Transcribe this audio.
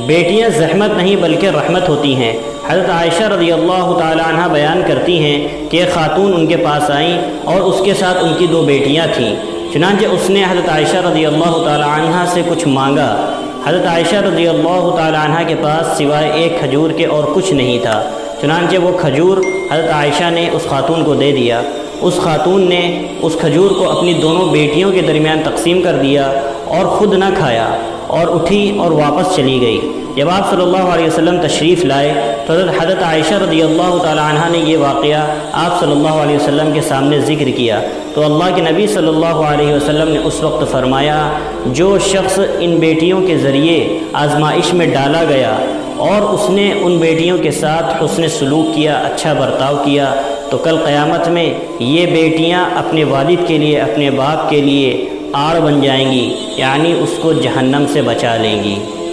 बेटियां ज़हमत नहीं बल्कि रहमत होती हैं। हज़रत आयशा रज़ियल्लाहु ताला अन्हा बयान करती हैं कि एक खातून उनके पास आईं और उसके साथ उनकी दो बेटियां थीं। चुनांचे उसने हज़रत आयशा रज़ियल्लाहु ताला अन्हा से कुछ मांगा। हज़रत आयशा रज़ियल्लाहु ताला अन्हा के पास सिवाय एक खजूर के और कुछ नहीं था। चुनांचे वो खजूर हज़रत आयशा ने उस खातून को दे दिया। उस खातून ने उस खजूर को अपनी दोनों बेटियों के दरमियान तकसीम कर दिया और ख़ुद न खाया और उठी और वापस चली गई। जब आप सल्लल्लाहु अलैहि वसल्लम तशरीफ़ लाए तो हज़रत आयशा रज़ियल्लाहु ताला अन्हा ने ये वाक़या आप सल्लल्लाहु अलैहि वसल्लम के सामने ज़िक्र किया तो अल्लाह के नबी सल्लल्लाहु अलैहि वसल्लम ने उस वक्त फ़रमाया, जो शख्स इन बेटियों के ज़रिए आज़माइश में डाला गया और उसने उन बेटियों के साथ हुस्न सलूक किया, अच्छा बर्ताव किया, तो कल क़यामत में ये बेटियां अपने वालिद के लिए, अपने बाप के लिए आड़ बन जाएंगी, यानी उसको जहन्नम से बचा लेंगी।